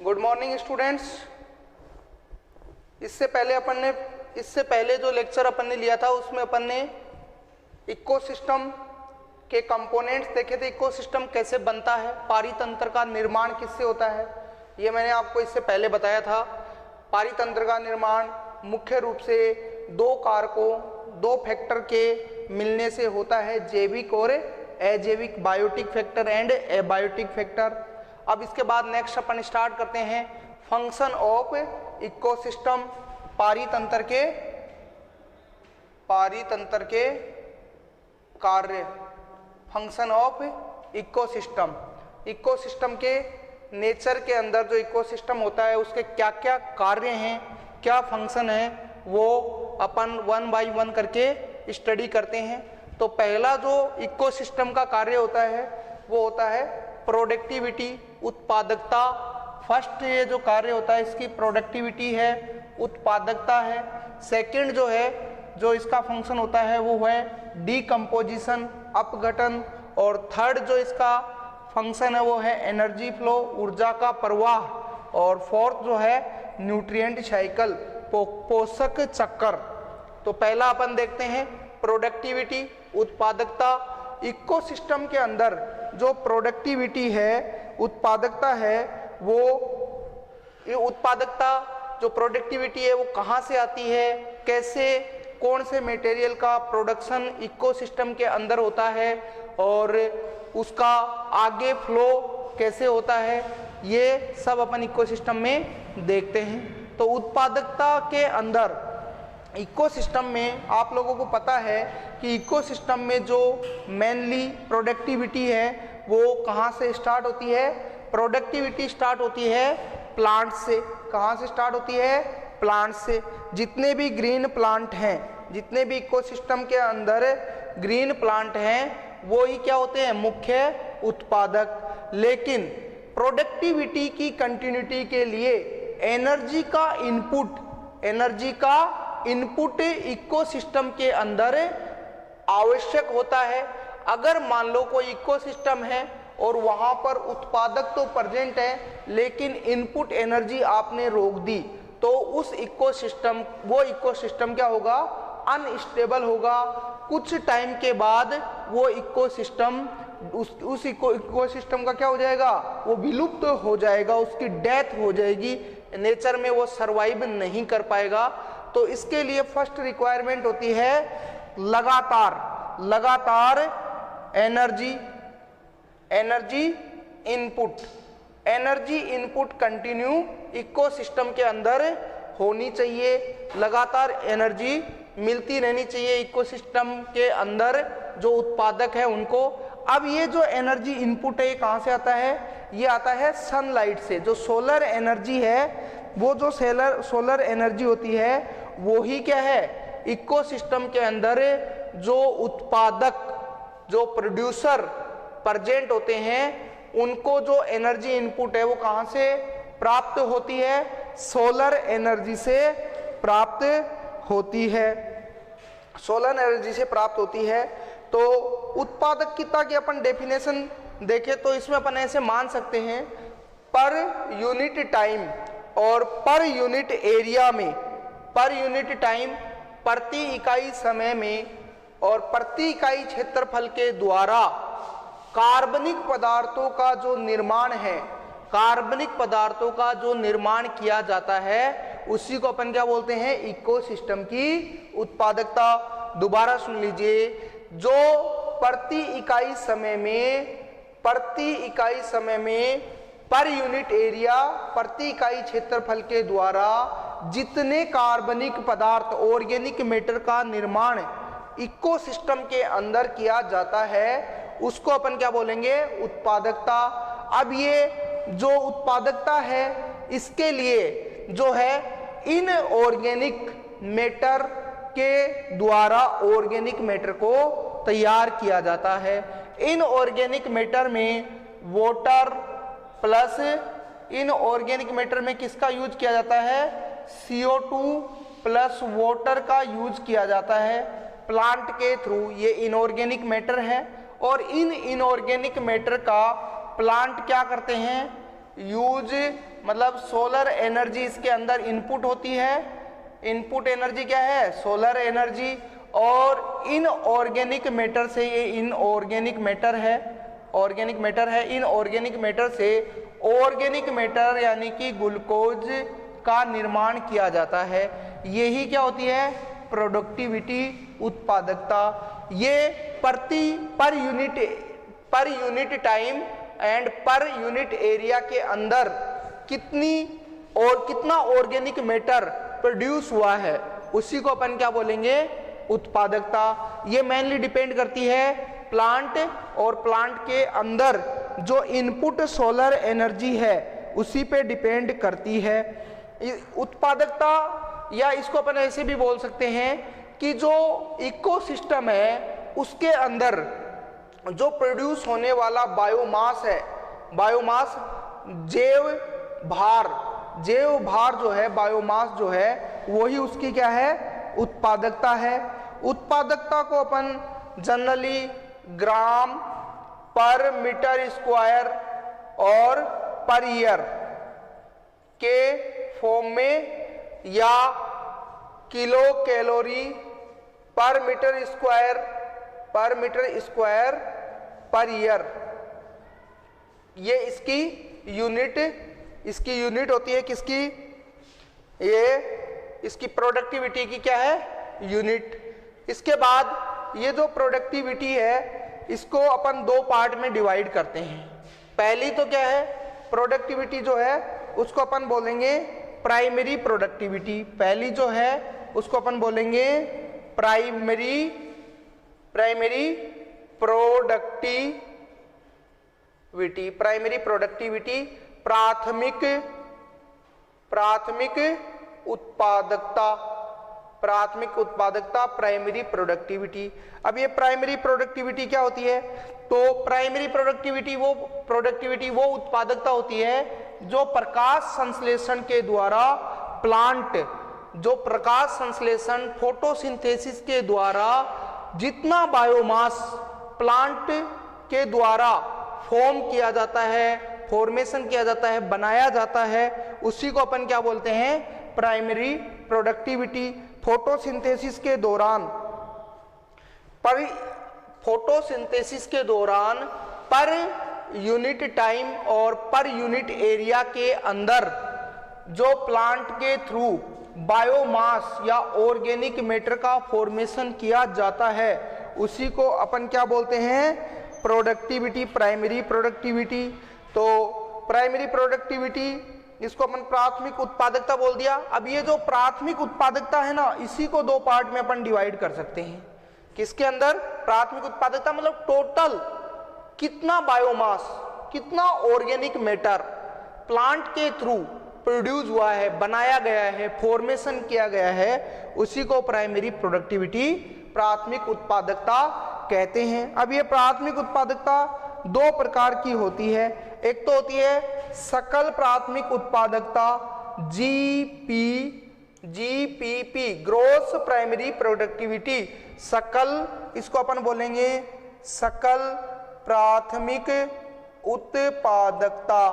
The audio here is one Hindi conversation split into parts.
Good morning students. इससे पहले जो लेक्चर अपन ने लिया था उसमें अपन ने इकोसिस्टम के कंपोनेंट्स देखे थे। इकोसिस्टम कैसे बनता है, पारितंत्र का निर्माण किससे होता है, ये मैंने आपको इससे पहले बताया था। पारितंत्र का निर्माण मुख्य रूप से दो कारकों, दो फैक्टर के मिलने से होता है, जैविक और अजैविक, biotic factor and abiotic factor. अब इसके बाद नेक्स्ट अपन स्टार्ट करते हैं फंक्शन ऑफ इकोसिस्टम, पारितंत्र के कार्य, फंक्शन ऑफ इकोसिस्टम। इकोसिस्टम के नेचर के अंदर जो इकोसिस्टम होता है उसके क्या क्या कार्य हैं, क्या फंक्शन है, वो अपन वन बाय वन करके स्टडी करते हैं। तो पहला जो इकोसिस्टम का कार्य होता है वो होता है प्रोडक्टिविटी, उत्पादकता। फर्स्ट ये जो कार्य होता है इसकी प्रोडक्टिविटी है, उत्पादकता है। सेकंड जो है, जो इसका फंक्शन होता है वो है डीकम्पोजिशन, अपघटन। और थर्ड जो इसका फंक्शन है वो है एनर्जी फ्लो, ऊर्जा का प्रवाह। और फोर्थ जो है न्यूट्रिएंट साइकिल, पोषक चक्र। तो पहला अपन देखते हैं प्रोडक्टिविटी, उत्पादकता। इकोसिस्टम के अंदर जो प्रोडक्टिविटी है, उत्पादकता है, वो ये उत्पादकता जो प्रोडक्टिविटी है वो कहाँ से आती है, कैसे, कौन से मटेरियल का प्रोडक्शन इकोसिस्टम के अंदर होता है और उसका आगे फ्लो कैसे होता है, ये सब अपन इकोसिस्टम में देखते हैं। तो उत्पादकता के अंदर इकोसिस्टम में आप लोगों को पता है कि इकोसिस्टम में जो मेनली प्रोडक्टिविटी है वो कहाँ से स्टार्ट होती है। प्रोडक्टिविटी स्टार्ट होती है प्लांट से। कहाँ से स्टार्ट होती है? प्लांट से। जितने भी ग्रीन प्लांट हैं, जितने भी इकोसिस्टम के अंदर ग्रीन प्लांट हैं, वो ही क्या होते हैं? मुख्य उत्पादक। लेकिन प्रोडक्टिविटी की कंटिन्यूटी के लिए एनर्जी का इनपुट इकोसिस्टम के अंदर आवश्यक होता है। अगर मान लो कोई इकोसिस्टम है और वहां पर उत्पादक तो प्रेजेंट है लेकिन इनपुट एनर्जी आपने रोक दी, तो उस इकोसिस्टम, वो इकोसिस्टम क्या होगा? अनस्टेबल होगा। कुछ टाइम के बाद वो इकोसिस्टम, उस इकोसिस्टम का क्या हो जाएगा? वो विलुप्त हो जाएगा, उसकी डेथ हो जाएगी, नेचर में वो सर्वाइव नहीं कर पाएगा। तो इसके लिए फर्स्ट रिक्वायरमेंट होती है लगातार एनर्जी इनपुट कंटिन्यू इकोसिस्टम के अंदर होनी चाहिए। लगातार एनर्जी मिलती रहनी चाहिए इकोसिस्टम के अंदर जो उत्पादक है उनको। अब ये जो एनर्जी इनपुट है ये कहाँ से आता है? ये आता है सनलाइट से। जो सोलर एनर्जी है, वो जो सोलर एनर्जी होती है वो ही क्या है? इकोसिस्टम के अंदर जो उत्पादक, जो प्रोड्यूसर प्रेजेंट होते हैं, उनको जो एनर्जी इनपुट है वो कहाँ से प्राप्त होती है? सोलर एनर्जी से प्राप्त होती है। सोलर एनर्जी से प्राप्त होती है। तो उत्पादकता की अपन डेफिनेशन देखें तो इसमें अपन ऐसे मान सकते हैं, पर यूनिट टाइम और पर यूनिट एरिया में, पर यूनिट टाइम प्रति इकाई समय में और प्रति इकाई क्षेत्रफल के द्वारा कार्बनिक पदार्थों का जो निर्माण है, कार्बनिक पदार्थों का जो निर्माण किया जाता है, उसी को अपन क्या बोलते हैं? इकोसिस्टम की उत्पादकता। दोबारा सुन लीजिए, जो प्रति इकाई समय में पर यूनिट एरिया, प्रति इकाई क्षेत्रफल के द्वारा जितने कार्बनिक पदार्थ, ऑर्गेनिक मैटर का निर्माण इकोसिस्टम के अंदर किया जाता है, उसको अपन क्या बोलेंगे? उत्पादकता। अब ये जो उत्पादकता है, इसके लिए जो है इनऑर्गेनिक मैटर के द्वारा ऑर्गेनिक मैटर को तैयार किया जाता है। इनऑर्गेनिक मैटर में वाटर प्लस, इनऑर्गेनिक मैटर में किसका यूज किया जाता है? CO2 प्लस वाटर का यूज किया जाता है प्लांट के थ्रू। ये इनऑर्गेनिक मैटर है और इन इनऑर्गेनिक मैटर का प्लांट क्या करते हैं? यूज मतलब सोलर एनर्जी इसके अंदर इनपुट होती है। इनपुट एनर्जी क्या है? Solar energy. और इनऑर्गेनिक मैटर से, ये इनऑर्गेनिक मैटर है, ऑर्गेनिक मैटर है, इनऑर्गेनिक मैटर से ऑर्गेनिक मैटर यानी कि ग्लूकोज का निर्माण किया जाता है। यही क्या होती है? प्रोडक्टिविटी, उत्पादकता। ये per unit time and per unit area के अंदर कितना ऑर्गेनिक मैटर प्रोड्यूस हुआ है, उसी को अपन क्या बोलेंगे? उत्पादकता। ये मेनली डिपेंड करती है प्लांट और प्लांट के अंदर जो इनपुट सोलर एनर्जी है उसी पे डिपेंड करती है उत्पादकता। या इसको अपन ऐसे भी बोल सकते हैं कि जो इकोसिस्टम है उसके अंदर जो प्रोड्यूस होने वाला बायोमास है, बायोमास जैव भार जो है, बायोमास जो है, वही उसकी क्या है? उत्पादकता है। उत्पादकता को अपन जनरली ग्राम पर मीटर स्क्वायर और पर ईयर के फॉर्म में या किलो कैलोरी पर मीटर स्क्वायर पर ईयर, ये इसकी यूनिट होती है। किसकी? ये इसकी प्रोडक्टिविटी की क्या है? यूनिट। इसके बाद ये जो प्रोडक्टिविटी है इसको अपन दो पार्ट में डिवाइड करते हैं। पहली तो क्या है? प्रोडक्टिविटी जो है उसको अपन बोलेंगे प्राइमरी प्रोडक्टिविटी। पहली जो है उसको अपन बोलेंगे प्राइमरी प्रोडक्टिविटी, प्राथमिक उत्पादकता, प्राइमरी प्रोडक्टिविटी। अब ये प्राइमरी प्रोडक्टिविटी क्या होती है? तो प्राइमरी प्रोडक्टिविटी वो उत्पादकता होती है जो प्रकाश संश्लेषण के द्वारा प्लांट, जो प्रकाश संश्लेषण फोटोसिंथेसिस के द्वारा जितना बायोमास प्लांट के द्वारा फॉर्मेशन किया जाता है, बनाया जाता है, उसी को अपन क्या बोलते हैं? Primary productivity. फोटोसिंथेसिस के दौरान पर यूनिट टाइम और पर यूनिट एरिया के अंदर जो प्लांट के थ्रू बायोमास या ऑर्गेनिक मैटर का फॉर्मेशन किया जाता है उसी को अपन क्या बोलते हैं? Productivity, primary productivity. तो प्राइमरी प्रोडक्टिविटी इसको अपन प्राथमिक उत्पादकता बोल दिया। अब ये जो प्राथमिक उत्पादकता है ना, इसी को दो पार्ट में अपन डिवाइड कर सकते हैं। किसके अंदर? प्राथमिक उत्पादकता मतलब टोटल कितना बायोमास, कितना ऑर्गेनिक मैटर प्लांट के थ्रू प्रोड्यूस हुआ है, बनाया गया है, फॉर्मेशन किया गया है, उसी को प्राइमरी प्रोडक्टिविटी, प्राथमिक उत्पादकता कहते हैं। अब ये प्राथमिक उत्पादकता दो प्रकार की होती है। एक तो होती है सकल प्राथमिक उत्पादकता, जीपीपी, ग्रोस प्राइमरी प्रोडक्टिविटी। सकल, इसको अपन बोलेंगे सकल प्राथमिक उत्पादकता,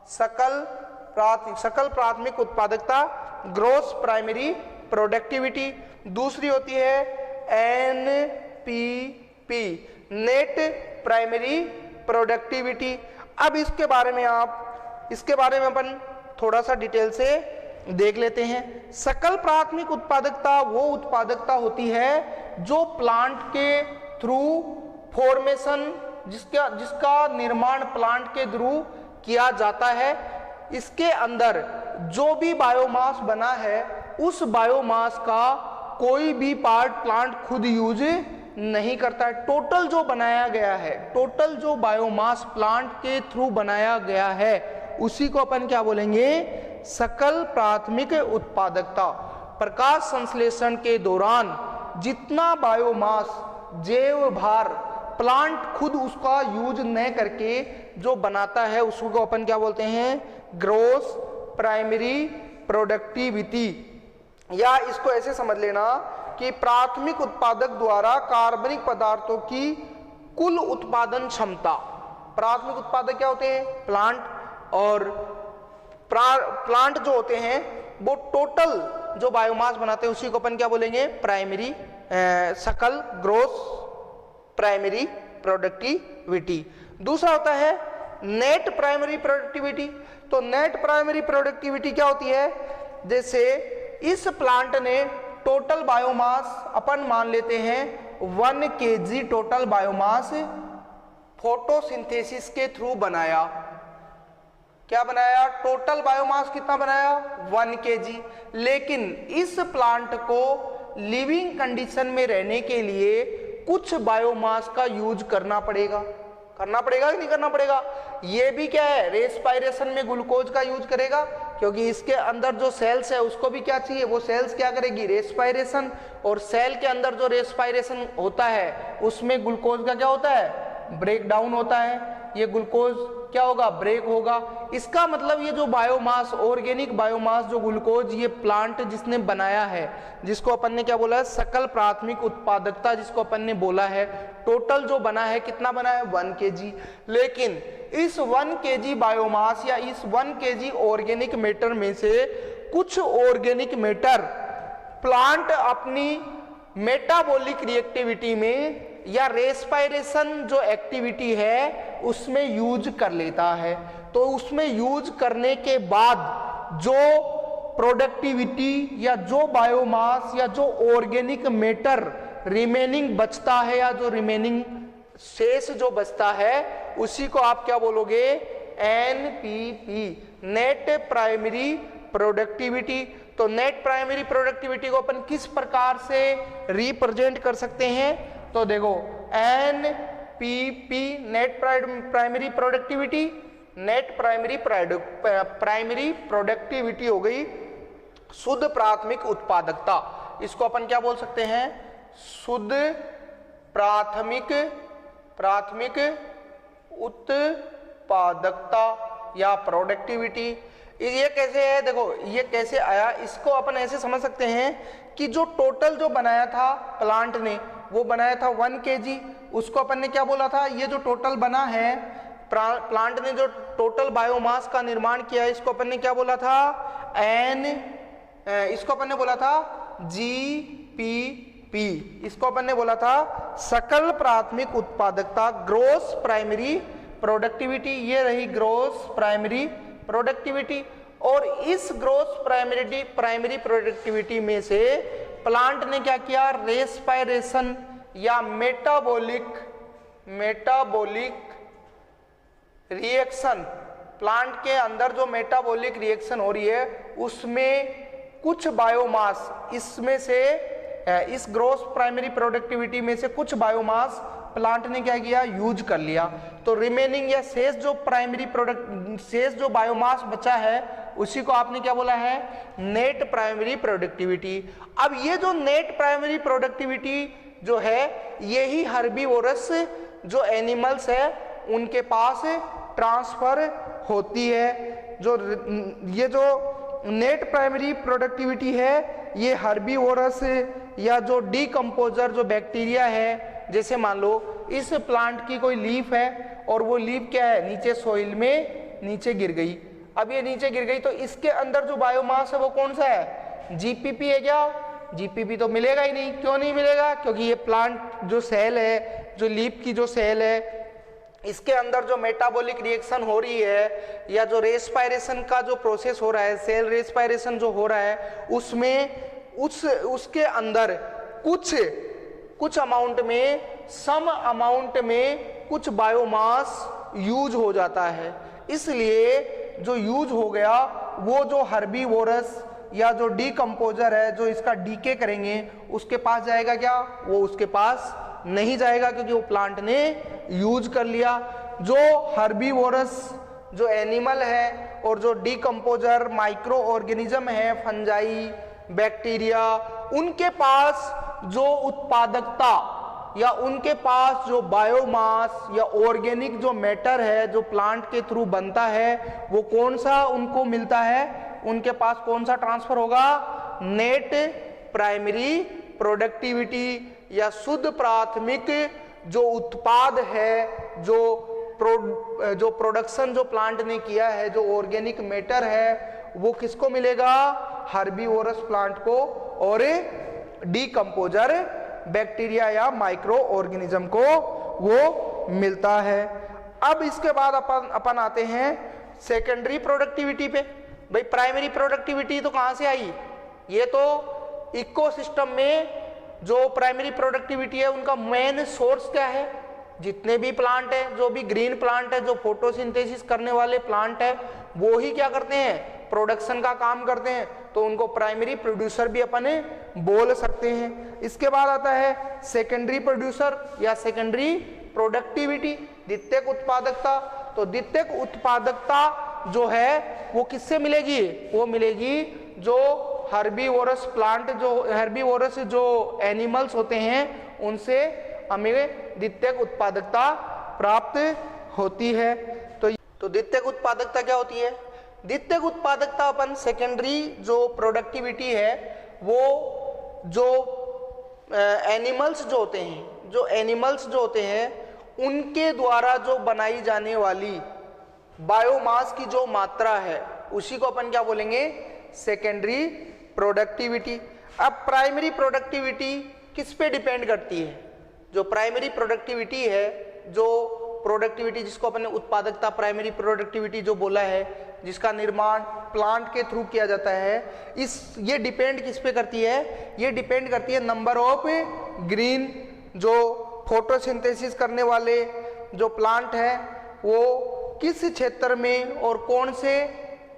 सकल प्राथमिक उत्पादकता, ग्रोस प्राइमरी प्रोडक्टिविटी। दूसरी होती है एनपीपी, नेट प्राइमरी प्रोडक्टिविटी। अब इसके बारे में अपन थोड़ा सा डिटेल से देख लेते हैं। सकल प्राथमिक उत्पादकता वो उत्पादकता होती है जो प्लांट के थ्रू फॉर्मेशन, जिसका निर्माण प्लांट के थ्रू किया जाता है। इसके अंदर जो भी बायोमास बना है उस बायोमास का कोई भी पार्ट प्लांट खुद यूज नहीं करता है। टोटल जो बनाया गया है, टोटल जो बायोमास प्लांट के थ्रू बनाया गया है, उसी को अपन क्या बोलेंगे? सकल प्राथमिक उत्पादकता। प्रकाश संश्लेषण के दौरान जितना बायोमास, जैव भार प्लांट खुद उसका यूज न करके जो बनाता है उसको अपन क्या बोलते हैं? Gross primary productivity. या इसको ऐसे समझ लेना कि प्राथमिक उत्पादक द्वारा कार्बनिक पदार्थों की कुल उत्पादन क्षमता। प्राथमिक उत्पादक क्या होते हैं? प्लांट। और प्लांट जो होते हैं वो टोटल जो बायोमास बनाते हैं उसी को अपन क्या बोलेंगे, प्राइमरी सकल ग्रोस प्राइमरी प्रोडक्टिविटी। दूसरा होता है नेट प्राइमरी प्रोडक्टिविटी। तो नेट प्राइमरी प्रोडक्टिविटी क्या होती है, जैसे इस प्लांट ने टोटल बायोमास अपन मान लेते हैं 1 kg टोटल बायोमास फोटोसिंथेसिस के थ्रू बनाया। क्या बनाया, टोटल बायोमास कितना बनाया, 1 kg। लेकिन इस प्लांट को लिविंग कंडीशन में रहने के लिए कुछ बायोमास का यूज करना पड़ेगा कि नहीं करना पड़ेगा। ये भी क्या है, रेस्पायरेशन में ग्लूकोज का यूज करेगा, क्योंकि इसके अंदर जो सेल्स है उसको भी क्या चाहिए, वो सेल्स क्या करेगी, रेस्पायरेशन। और सेल के अंदर जो रेस्पायरेशन होता है उसमें ग्लूकोज का क्या होता है, ब्रेक डाउन होता है। ये ग्लूकोज क्या होगा, ब्रेक होगा। इसका मतलब ये जो बायोमास, ऑर्गेनिक बायोमास जो ग्लूकोज ये प्लांट जिसने बनाया है, जिसको अपन ने क्या बोला है, सकल प्राथमिक उत्पादकता जिसको अपन ने बोला है, टोटल जो बना है कितना बना है, 1 kg। लेकिन इस 1 kg बायोमास या इस 1 kg ऑर्गेनिक मैटर में से कुछ ऑर्गेनिक मैटर प्लांट अपनी मेटाबॉलिक रिएक्टिविटी में या रेस्पायरेशन जो एक्टिविटी है उसमें यूज कर लेता है। तो उसमें यूज करने के बाद जो प्रोडक्टिविटी या जो बायोमास या जो ऑर्गेनिक मैटर रिमेनिंग बचता है या जो रिमेनिंग शेष जो बचता है उसी को आप क्या बोलोगे, एनपीपी, नेट प्राइमरी प्रोडक्टिविटी। तो नेट प्राइमरी प्रोडक्टिविटी को अपन किस प्रकार से रिप्रेजेंट कर सकते हैं, तो देखो NPP net primary productivity, net primary productivity हो गई शुद्ध प्राथमिक उत्पादकता। इसको अपन क्या बोल सकते हैं, शुद्ध प्राथमिक उत्पादकता या प्रोडक्टिविटी। ये कैसे है, देखो ये कैसे आया, इसको अपन ऐसे समझ सकते हैं कि जो टोटल जो बनाया था प्लांट ने, वो बनाया था 1 kg। उसको अपन ने क्या बोला था, ये जो टोटल बना है प्लांट ने जो टोटल बायोमास का निर्माण किया है इसको अपन ने क्या बोला था, इसको अपन ने बोला था जीपीपी। इसको अपन ने बोला था सकल प्राथमिक उत्पादकता, ग्रोस प्राइमरी प्रोडक्टिविटी। ये रही ग्रोस प्राइमरी प्रोडक्टिविटी। और इस ग्रोस प्राइमरी प्रोडक्टिविटी में से प्लांट ने क्या किया, रेस्पायरेशन या मेटाबॉलिक रिएक्शन, प्लांट के अंदर जो मेटाबॉलिक रिएक्शन हो रही है उसमें कुछ बायोमास, इसमें से इस ग्रोस प्राइमरी प्रोडक्टिविटी में से कुछ बायोमास प्लांट ने क्या किया, यूज कर लिया। तो रिमेनिंग या शेष जो बायोमास बचा है उसी को आपने क्या बोला है, नेट प्राइमरी प्रोडक्टिविटी। अब ये जो नेट प्राइमरी प्रोडक्टिविटी जो है यही हर्बीवोरस जो एनिमल्स है उनके पास ट्रांसफर होती है। ये जो नेट प्राइमरी प्रोडक्टिविटी है ये हर्बीवोरस या जो डीकंपोजर जो बैक्टीरिया है, जैसे मान लो इस प्लांट की कोई लीफ है और वो लीफ क्या है, नीचे सोइल में नीचे गिर गई। अब ये नीचे गिर गई तो इसके अंदर जो बायोमास है वो कौन सा है, जीपीपी है क्या, जीपीपी तो मिलेगा ही नहीं। क्यों नहीं मिलेगा, क्योंकि ये प्लांट जो सेल है, जो लीफ की जो सेल है, इसके अंदर जो मेटाबॉलिक रिएक्शन हो रही है या जो रेस्पायरेशन का जो प्रोसेस हो रहा है, सेल रेस्पायरेशन जो हो रहा है उसमें उसके अंदर कुछ अमाउंट में, सम अमाउंट में कुछ बायोमास यूज हो जाता है। इसलिए जो यूज हो गया वो जो हर्बीवोरस या जो डीकंपोजर है जो इसका डीके करेंगे उसके पास जाएगा क्या, वो उसके पास नहीं जाएगा क्योंकि वो प्लांट ने यूज कर लिया। जो हर्बीवोरस जो एनिमल है और जो डीकंपोजर माइक्रो ऑर्गेनिज्म है, फंजाई, बैक्टीरिया, उनके पास जो उत्पादकता या उनके पास जो बायोमास या ऑर्गेनिक जो मैटर है जो प्लांट के थ्रू बनता है वो कौन सा उनको मिलता है, उनके पास कौन सा ट्रांसफर होगा, नेट प्राइमरी प्रोडक्टिविटी या शुद्ध प्राथमिक जो उत्पाद है, जो जो प्रोडक्शन जो प्लांट ने किया है, जो ऑर्गेनिक मैटर है, वो किसको मिलेगा? हर्बीवोरस प्लांट को, और डीकंपोजर बैक्टीरिया या माइक्रो ऑर्गेनिज्म को वो मिलता है। अब इसके बाद अपन आते हैं सेकेंडरी प्रोडक्टिविटी पे। भाई प्राइमरी प्रोडक्टिविटी तो कहां से आई? ये तो इकोसिस्टम में जो प्राइमरी प्रोडक्टिविटी है उनका मेन सोर्स क्या है? जितने भी प्लांट है, जो भी ग्रीन प्लांट है, जो फोटोसिंथेसिस करने वाले प्लांट है, वो ही क्या करते हैं? प्रोडक्शन का काम करते हैं, तो उनको प्राइमरी प्रोड्यूसर भी अपन बोल सकते हैं। इसके बाद आता है सेकेंडरी प्रोड्यूसर या सेकेंडरी प्रोडक्टिविटी, द्वितीयक उत्पादकता। तो द्वितीयक उत्पादकता जो है वो किससे मिलेगी? वो मिलेगी जो हर्बीवोरस प्लांट, जो हर्बीवोरस जो एनिमल्स होते हैं, उनसे हमें द्वितीयक उत्पादकता प्राप्त होती है। तो द्वितीयक उत्पादकता क्या होती है? द्वितीयक उत्पादकता अपन सेकेंडरी जो प्रोडक्टिविटी है, वो जो एनिमल्स जो होते हैं, जो एनिमल्स जो होते हैं उनके द्वारा जो बनाई जाने वाली बायोमास की जो मात्रा है, उसी को अपन क्या बोलेंगे? Secondary productivity. अब प्राइमरी प्रोडक्टिविटी किस पे डिपेंड करती है? जो प्राइमरी प्रोडक्टिविटी है, जो प्रोडक्टिविटी जिसको अपन ने उत्पादकता प्राइमरी प्रोडक्टिविटी जो बोला है, जिसका निर्माण प्लांट के थ्रू किया जाता है, ये डिपेंड किस पे करती है? ये डिपेंड करती है नंबर ऑफ ग्रीन, जो फोटोसिंथेसिस करने वाले जो प्लांट है वो किस क्षेत्र में और कौन से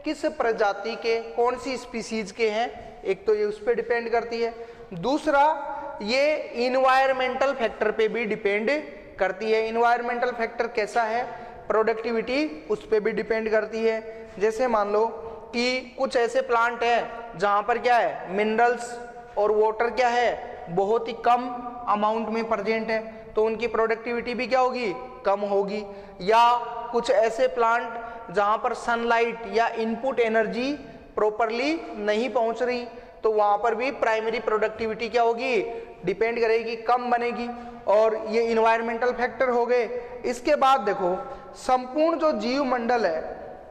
किस प्रजाति के, कौन सी स्पीसीज के हैं, एक तो ये उस पर डिपेंड करती है। दूसरा, ये इन्वायरमेंटल फैक्टर पे भी डिपेंड करती है। इन्वायरमेंटल फैक्टर कैसा है? प्रोडक्टिविटी उस पर भी डिपेंड करती है। जैसे मान लो कि कुछ ऐसे प्लांट हैं जहां पर क्या है? मिनरल्स और वाटर क्या है? बहुत ही कम अमाउंट में प्रेजेंट है, तो उनकी प्रोडक्टिविटी भी क्या होगी? कम होगी। या कुछ ऐसे प्लांट जहां पर सनलाइट या इनपुट एनर्जी प्रॉपरली नहीं पहुंच रही, तो वहां पर भी प्राइमरी प्रोडक्टिविटी क्या होगी? डिपेंड करेगी, कम बनेगी। और ये इन्वायरमेंटल फैक्टर हो गए। इसके बाद देखो, संपूर्ण जो जीव मंडल है,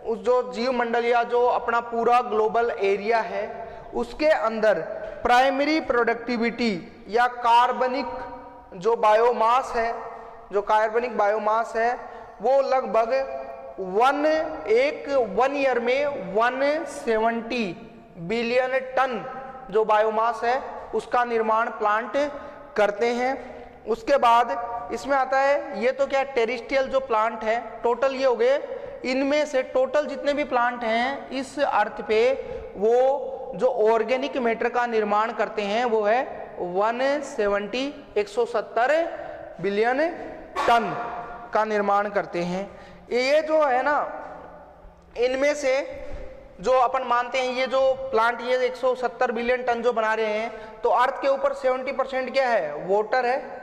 उस जो जीव मंडल या जो अपना पूरा ग्लोबल एरिया है, उसके अंदर प्राइमरी प्रोडक्टिविटी या कार्बनिक जो बायोमास है, जो कार्बनिक बायोमास है, वो लगभग वन ईयर में 170 बिलियन टन जो बायोमास है उसका निर्माण प्लांट करते हैं। उसके बाद इसमें आता है, ये तो क्या टेरिस्ट्रियल जो प्लांट है, टोटल ये हो गए। इनमें से टोटल जितने भी प्लांट हैं इस अर्थ पे, वो जो ऑर्गेनिक मैटर का निर्माण करते हैं वो है 170 बिलियन टन का निर्माण करते हैं। ये जो है ना, इनमें से जो अपन मानते हैं ये जो प्लांट ये 170 बिलियन टन जो बना रहे हैं, तो अर्थ के ऊपर 70% क्या है? वाटर है।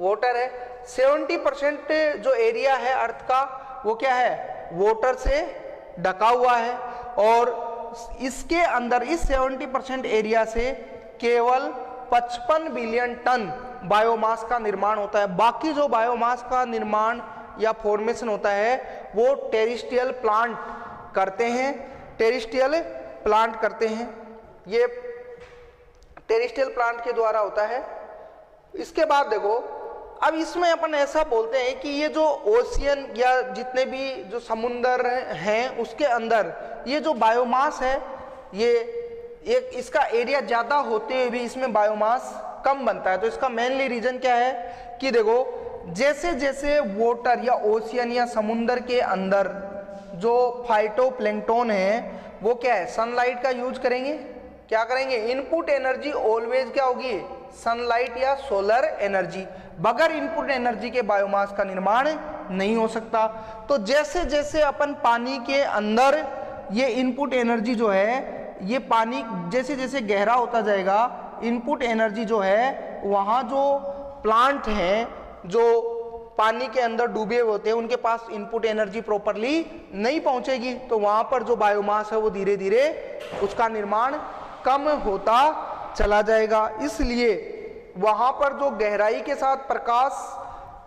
वाटर है 70% जो एरिया है अर्थ का, वो क्या है? वाटर से ढका हुआ है। और इसके अंदर इस 70% एरिया से केवल 55 बिलियन टन बायोमास का निर्माण होता है। बाकी जो बायोमास का निर्माण या फॉर्मेशन होता है वो टेरिस्ट्रियल प्लांट करते हैं। टेरिस्ट्रियल प्लांट करते हैं, ये टेरिस्ट्रियल प्लांट के द्वारा होता है। इसके बाद देखो, अब इसमें अपन ऐसा बोलते हैं कि ये जो ओशियन या जितने भी जो समुंदर हैं उसके अंदर ये जो बायोमास है, ये एक इसका एरिया ज़्यादा होते हुए भी इसमें बायोमास कम बनता है। तो इसका मेनली रीजन क्या है कि देखो, जैसे जैसे वाटर या ओशियन या समुंदर के अंदर जो फाइटोप्लैंक्टन है वो क्या है? सनलाइट का यूज करेंगे। क्या करेंगे? इनपुट एनर्जी ऑलवेज क्या होगी? सनलाइट या सोलर एनर्जी। बगैर इनपुट एनर्जी के बायोमास का निर्माण नहीं हो सकता। तो जैसे जैसे अपन पानी के अंदर ये इनपुट एनर्जी जो है, ये पानी जैसे जैसे गहरा होता जाएगा, इनपुट एनर्जी जो है, वहाँ जो प्लांट हैं जो पानी के अंदर डूबे होते हैं उनके पास इनपुट एनर्जी प्रॉपरली नहीं पहुंचेगी, तो वहां पर जो बायोमास है वो धीरे धीरे उसका निर्माण कम होता चला जाएगा। इसलिए वहां पर जो गहराई के साथ प्रकाश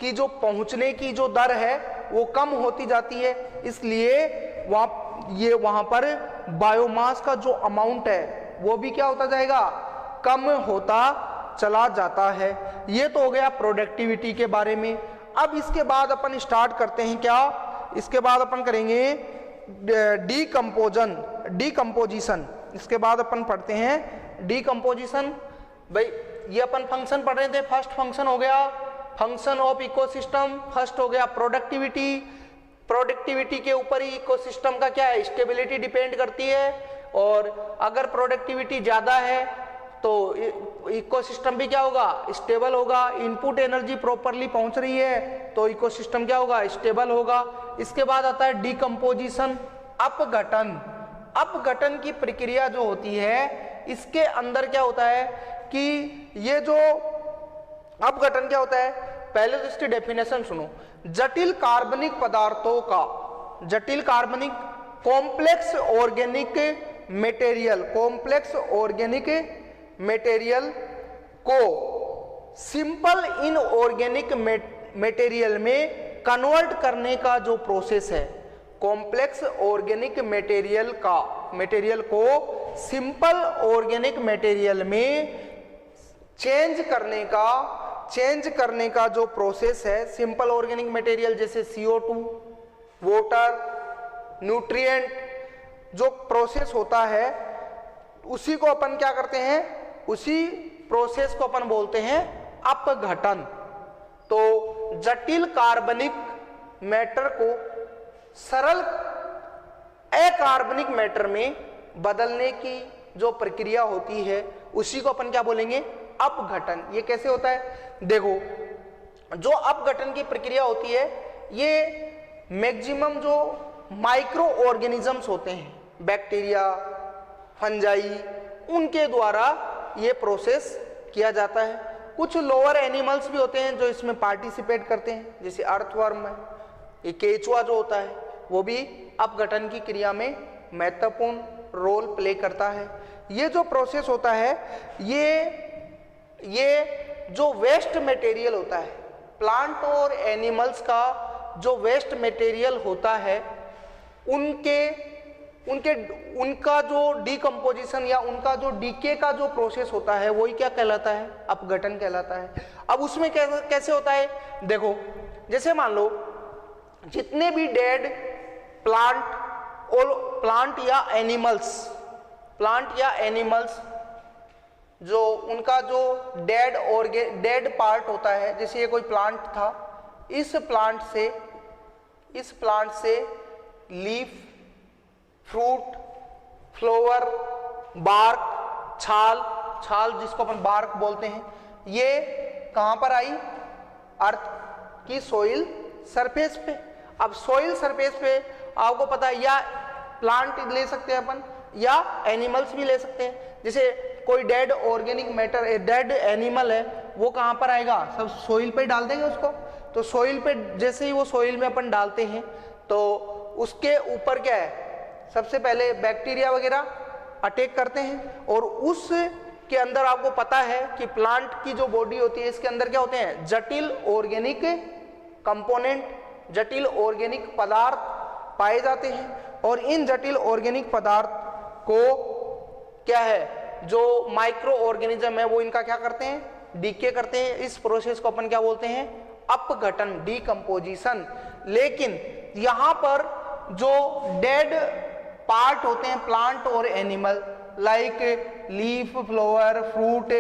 की जो पहुंचने की जो दर है वो कम होती जाती है, इसलिए वहां पर बायोमास का जो अमाउंट है वो भी क्या होता जाएगा, कम होता चला जाता है। ये तो हो गया प्रोडक्टिविटी के बारे में। अब इसके बाद अपन स्टार्ट करते हैं क्या, इसके बाद अपन करेंगे डीकंपोजिशन। इसके बाद अपन पढ़ते हैं डीकंपोजिशन। भाई ये अपन फंक्शन पढ़ रहे थे, फर्स्ट फंक्शन हो गया फंक्शन ऑफ इकोसिस्टम, फर्स्ट हो गया प्रोडक्टिविटी। प्रोडक्टिविटी के ऊपर ही इकोसिस्टम का क्या है, स्टेबिलिटी डिपेंड करती है, और अगर प्रोडक्टिविटी ज्यादा है तो इकोसिस्टम भी क्या होगा, स्टेबल होगा। इनपुट एनर्जी प्रॉपरली पहुंच रही है तो इकोसिस्टम क्या होगा, स्टेबल होगा। इसके बाद आता है डीकंपोजिशन, अपघटन। अपघटन की प्रक्रिया जो होती है इसके अंदर क्या होता है कि ये जो अपघटन क्या होता है, पहले तो इसकी डेफिनेशन सुनो। जटिल कार्बनिक पदार्थों का, जटिल कार्बनिक complex organic material, complex organic material को सिंपल इनऑर्गेनिक मटेरियल में कन्वर्ट करने का जो प्रोसेस है, कॉम्प्लेक्स ऑर्गेनिक मटेरियल को सिंपल ऑर्गेनिक मटेरियल में चेंज करने का जो प्रोसेस है, सिंपल ऑर्गेनिक मटेरियल जैसे CO2, वाटर, न्यूट्रिएंट, जो प्रोसेस होता है उसी को अपन क्या करते हैं, उसी प्रोसेस को अपन बोलते हैं अपघटन। तो जटिल कार्बनिक मैटर को सरल अकार्बनिक मैटर में बदलने की जो प्रक्रिया होती है उसी को अपन क्या बोलेंगे, अपघटन। ये कैसे होता है, देखो जो अपघटन की प्रक्रिया होती है ये मैक्सिमम जो माइक्रो ऑर्गेनिजम्स होते हैं, बैक्टीरिया, फंजाई, उनके द्वारा ये प्रोसेस किया जाता है। कुछ लोअर एनिमल्स भी होते हैं जो इसमें पार्टिसिपेट करते हैं, जैसे अर्थवर्म है, ये केचुआ जो होता है वो भी अपघटन की क्रिया में महत्वपूर्ण रोल प्ले करता है। ये जो प्रोसेस होता है ये जो वेस्ट मटेरियल होता है, प्लांट और एनिमल्स का जो वेस्ट मटेरियल होता है उनका जो डीकंपोजिशन या उनका जो डीके का जो प्रोसेस होता है वही क्या कहलाता है, अपघटन कहलाता है। अब उसमें कैसे होता है, देखो जैसे मान लो जितने भी डेड प्लांट या एनिमल्स जो उनका जो डेड पार्ट होता है, जैसे ये कोई प्लांट था, इस प्लांट से लीफ, फ्रूट, फ्लावर, बार्क, छाल जिसको अपन बार्क बोलते हैं, ये कहां पर आई, अर्थ की सोइल सरफेस पे। अब सोइल सरफेस पे आपको पता है या प्लांट ले सकते हैं अपन या एनिमल्स भी ले सकते हैं। जैसे कोई dead organic matter, dead animal है, वो कहां पर आएगा, सब सोइल पे डाल देंगे उसको। तो सोइल पे जैसे ही वो सोइल में अपन डालते हैं तो उसके ऊपर क्या है, सबसे पहले बैक्टीरिया वगैरह अटैक करते हैं, और उसके अंदर आपको पता है कि प्लांट की जो बॉडी होती है इसके अंदर क्या होते हैं, जटिल ऑर्गेनिक कंपोनेंट, जटिल ऑर्गेनिक पदार्थ पाए जाते हैं। और इन जटिल ऑर्गेनिक पदार्थ को क्या है, जो माइक्रो ऑर्गेनिज्म है वो इनका क्या करते हैं, डीके करते हैं। इस प्रोसेस को अपन क्या बोलते हैं, अपघटन, डीकंपोजिशन। लेकिन यहां पर जो डेड पार्ट होते हैं प्लांट और animal, like leaf, flower, fruit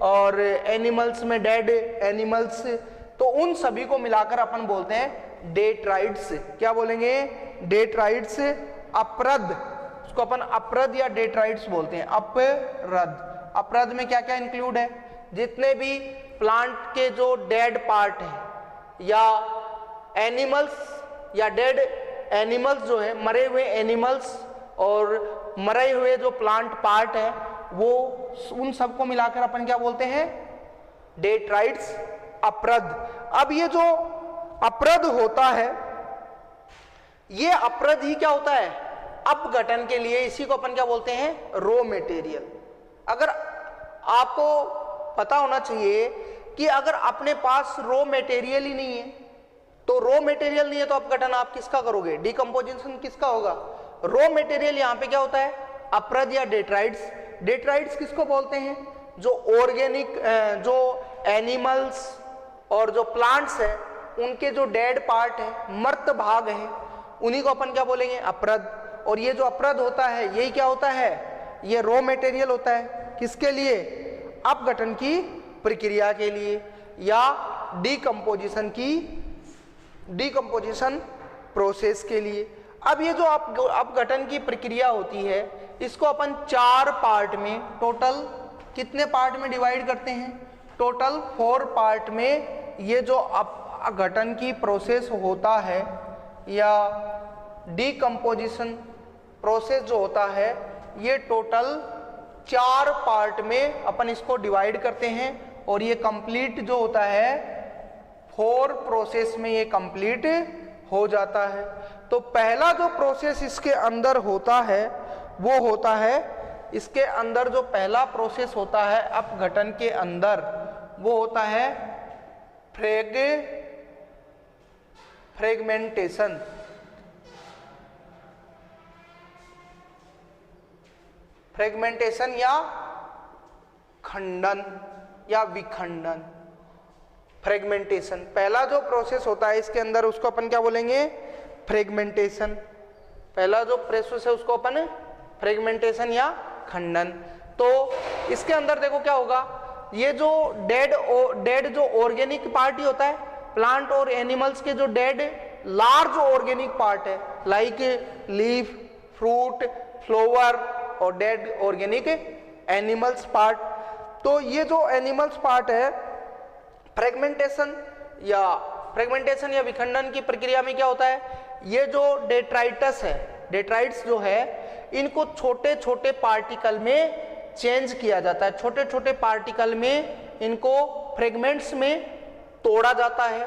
और एनिमल्स में डेड एनिमल्स, तो उन सभी को मिलाकर अपन बोलते हैं डेट्राइड्स। क्या बोलेंगे, डेट्राइड्स, अपरद, उसको अपन अपरद या डेट्राइड्स बोलते हैं, अपरद। अपरद में क्या क्या इंक्लूड है, जितने भी प्लांट के जो डेड पार्ट है या एनिमल्स या डेड एनिमल्स जो है, मरे हुए एनिमल्स और मरे हुए जो प्लांट पार्ट है, वो उन सबको मिलाकर अपन क्या बोलते हैं, डेट्राइड्स, अपरद। अब ये जो अपरद होता है, ये अपरद ही क्या होता है, अपघटन के लिए, इसी को अपन क्या बोलते हैं, रॉ मटेरियल। अगर आपको पता होना चाहिए कि अगर अपने पास रॉ मटेरियल ही नहीं है तो रॉ मटेरियल नहीं है तो अपघटन आप किसका करोगे, डिकम्पोजिशन किसका होगा। रॉ मटेरियल यहाँ पे क्या होता है, अप्रद या डेट्राइड्स। डेट्राइड्स किसको बोलते हैं, जो ऑर्गेनिक जो एनिमल्स और जो प्लांट्स है उनके जो डेड पार्ट है, मर्त भाग है, उन्हीं को अपन क्या बोलेंगे, अप्रद। और ये जो अप्रद होता है यही क्या होता है, ये रॉ मटेरियल होता है किसके लिए, अपघटन की प्रक्रिया के लिए या डिकम्पोजिशन प्रोसेस के लिए। अब ये जो अपघटन की प्रक्रिया होती है इसको अपन 4 पार्ट में, टोटल कितने पार्ट में डिवाइड करते हैं, टोटल 4 पार्ट में ये जो अपघटन की प्रोसेस होता है या डिकम्पोजिशन प्रोसेस जो होता है ये टोटल 4 पार्ट में अपन इसको डिवाइड करते हैं और ये कंप्लीट जो होता है 4 प्रोसेस में ये कंप्लीट हो जाता है। तो पहला जो प्रोसेस इसके अंदर होता है वो होता है, इसके अंदर जो पहला प्रोसेस होता है अपघटन के अंदर वो होता है फ्रेगमेंटेशन। फ्रेगमेंटेशन या खंडन या विखंडन। फ्रेगमेंटेशन पहला जो प्रोसेस होता है इसके अंदर उसको अपन क्या बोलेंगे, फ्रेगमेंटेशन। पहला जो प्रोसेस है उसको अपन फ्रेगमेंटेशन या खंडन। तो इसके अंदर देखो क्या होगा, ये जो डेड जो ऑर्गेनिक पार्ट ही होता है, प्लांट और एनिमल्स के जो डेड लार्ज ऑर्गेनिक पार्ट है लाइक लीफ, फ्रूट, फ्लावर और डेड ऑर्गेनिक एनिमल्स पार्ट। तो ये जो एनिमल्स पार्ट है फ्रेगमेंटेशन या विखंडन की प्रक्रिया में क्या होता है, ये जो डेट्राइट्स है, डेट्राइट्स जो है इनको छोटे छोटे पार्टिकल में चेंज किया जाता है, छोटे छोटे पार्टिकल में इनको फ्रेगमेंट्स में तोड़ा जाता है,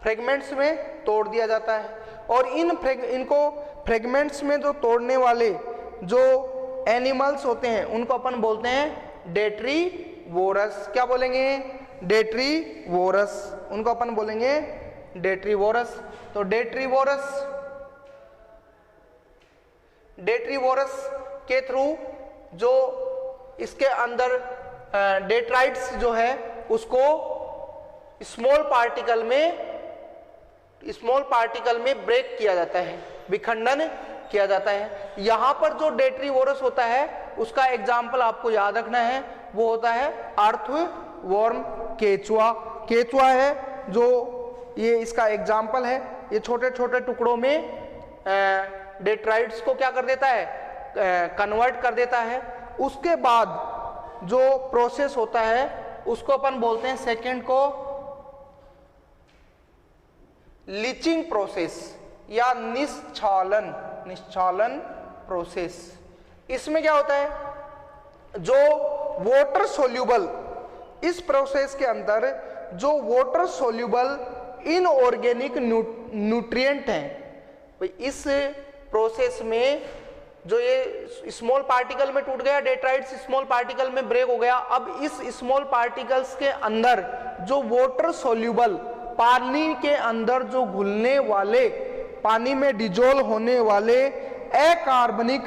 फ्रेगमेंट्स में तोड़ दिया जाता है। और इनको फ्रेगमेंट्स में जो तोड़ने वाले जो एनिमल्स होते हैं उनको अपन बोलते हैं डेट्रीवोरस। क्या बोलेंगे, डेट्रीवोरस, उनको अपन बोलेंगे डेट्रीवोरस। तो डेट्रीवोरस के थ्रू जो इसके अंदर डेट्राइट्स जो है उसको स्मॉल पार्टिकल में ब्रेक किया जाता है, विखंडन किया जाता है। यहां पर जो डेट्रीवोरस होता है उसका एग्जाम्पल आपको याद रखना है, वो होता है अर्थवर्म, केचुआ। केचुआ है जो ये इसका एग्जाम्पल है, ये छोटे छोटे टुकड़ों में डेट्राइट्स को क्या कर देता है, कन्वर्ट कर देता है। उसके बाद जो प्रोसेस होता है उसको अपन बोलते हैं सेकंड को लीचिंग प्रोसेस या निश्चालन प्रोसेस। इसमें क्या होता है, जो वाटर सोल्यूबल, इस प्रोसेस के अंदर जो वाटर सोल्यूबल इनऑर्गेनिक न्यूट्रिएंट हैं, इस प्रोसेस में जो ये स्मॉल पार्टिकल में टूट गया, डेट्राइट्स स्मॉल पार्टिकल में ब्रेक हो गया। अब इस स्मॉल पार्टिकल्स के अंदर जो वाटर सोल्यूबल, पानी के अंदर जो घुलने वाले, पानी में डिजोल्व होने वाले अकार्बनिक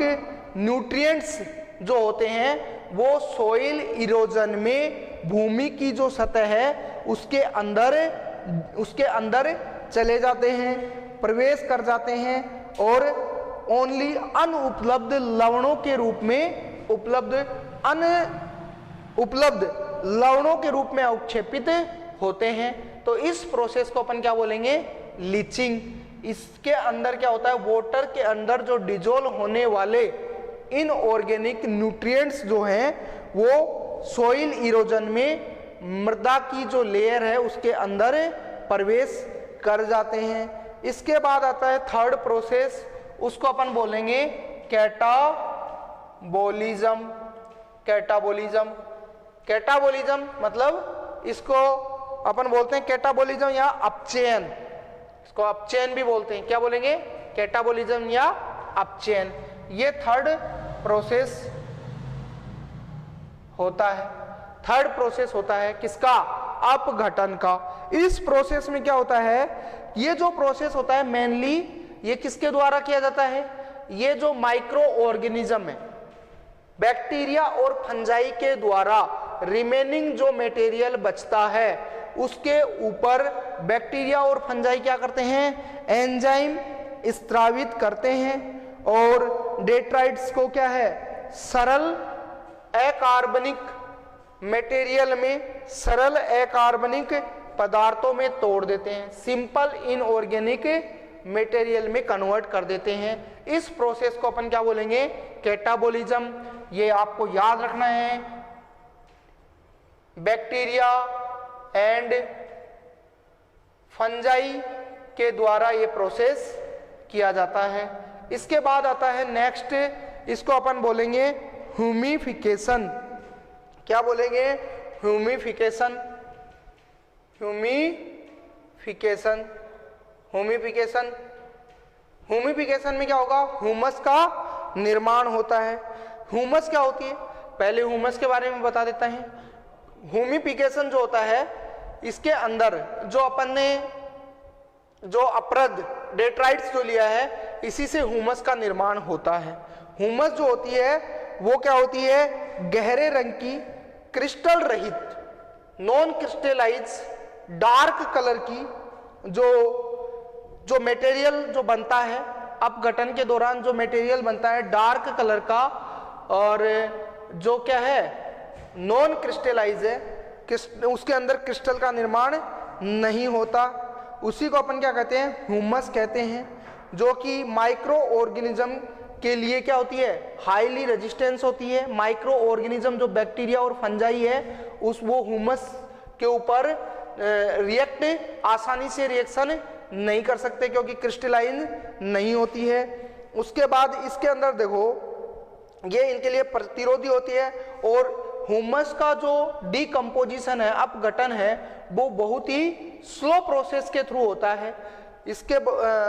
न्यूट्रिएंट्स जो होते हैं वो सॉइल इरोजन में भूमि की जो सतह है उसके अंदर चले जाते हैं, प्रवेश कर जाते हैं और ओनली अनुपलब्ध लवणों के रूप में अवक्षेपित होते हैं। तो इस प्रोसेस को अपन क्या बोलेंगे, लीचिंग। इसके अंदर क्या होता है, वाटर के अंदर जो डिजोल्व होने वाले इनऑर्गेनिक न्यूट्रिएंट्स जो हैं वो सॉइल इरोजन में, मृदा की जो लेयर है उसके अंदर प्रवेश कर जाते हैं। इसके बाद आता है थर्ड प्रोसेस, उसको अपन बोलेंगे कैटाबोलिज्म। कैटाबोलिज्म मतलब इसको अपन बोलते हैं कैटाबोलिज्म या अपचयन, इसको अपचयन भी बोलते हैं। क्या बोलेंगे, कैटाबोलिज्म या अपचयन। ये थर्ड प्रोसेस होता है, किसका, अपघटन का। इस प्रोसेस में क्या होता है, ये जो प्रोसेस होता है मेनली ये किसके द्वारा किया जाता है, ये जो माइक्रो ऑर्गेनिज्म है बैक्टीरिया और फंजाई के द्वारा रिमेनिंग जो मटेरियल बचता है उसके ऊपर बैक्टीरिया और फंजाई क्या करते हैं, एंजाइम स्त्रावित करते हैं और डेट्राइट्स को क्या है, सरल अकार्बनिक मटेरियल में, सरल अकार्बनिक पदार्थों में तोड़ देते हैं, सिंपल इनऑर्गेनिक मटेरियल में कन्वर्ट कर देते हैं। इस प्रोसेस को अपन क्या बोलेंगे, कैटाबोलिज्म। ये आपको याद रखना है, बैक्टीरिया एंड फंजाई के द्वारा ये प्रोसेस किया जाता है। इसके बाद आता है नेक्स्ट, इसको अपन बोलेंगे ह्यूमिफिकेशन। क्या बोलेंगे, ह्यूमिफिकेशन। ह्यूमिफिकेशन, ह्यूमिफिकेशन, ह्यूमिफिकेशन में क्या होगा, ह्यूमस का निर्माण होता है। ह्यूमस क्या होती है, पहले ह्यूमस के बारे में बता देता है। ह्यूमिफिकेशन जो होता है इसके अंदर जो अपन ने जो अपरद डेट्राइट्स जो लिया है इसी से ह्यूमस का निर्माण होता है। ह्यूमस जो होती है वो क्या होती है, गहरे रंग की क्रिस्टल रहित नॉन क्रिस्टलाइज डार्क कलर की जो मटेरियल जो बनता है अपघटन के दौरान जो मटेरियल बनता है डार्क कलर का और जो क्या है नॉन क्रिस्टलाइज है, उसके अंदर क्रिस्टल का निर्माण नहीं होता, उसी को अपन क्या कहते हैं, ह्यूमस कहते हैं। जो कि माइक्रो ऑर्गेनिज्म के लिए क्या होती है, हाईली रेजिस्टेंस होती है। माइक्रो ऑर्गेनिज्म जो बैक्टीरिया और फंजाई है उस वो ह्यूमस के ऊपर रिएक्ट आसानी से रिएक्शन नहीं कर सकते क्योंकि क्रिस्टलाइन नहीं होती है। उसके बाद इसके अंदर देखो ये इनके लिए प्रतिरोधी होती है और ह्यूमस का जो डीकम्पोजिशन है, अपघटन है, वो बहुत ही स्लो प्रोसेस के थ्रू होता है। इसके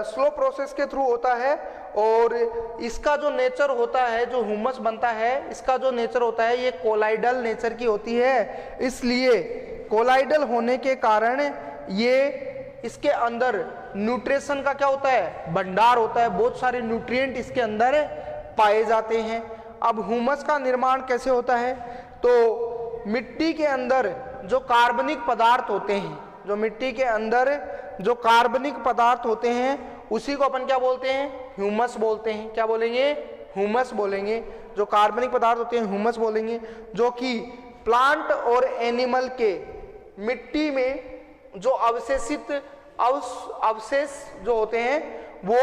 स्लो प्रोसेस के थ्रू होता है और इसका जो नेचर होता है, जो ह्यूमस बनता है, इसका जो नेचर होता है ये कोलाइडल नेचर की होती है। इसलिए कोलाइडल होने के कारण ये इसके अंदर न्यूट्रिशन का क्या होता है, भंडार होता है, बहुत सारे न्यूट्रिएंट इसके अंदर पाए जाते हैं। अब ह्यूमस का निर्माण कैसे होता है, तो मिट्टी के अंदर जो कार्बनिक पदार्थ होते हैं, जो मिट्टी के अंदर जो कार्बनिक पदार्थ होते हैं उसी को अपन क्या बोलते हैं, ह्यूमस बोलते हैं। क्या बोलेंगे, ह्यूमस बोलेंगे। जो कार्बनिक पदार्थ होते हैं ह्यूमस बोलेंगे। जो कि प्लांट और एनिमल के मिट्टी में जो अवशेषित अवशेष जो होते हैं वो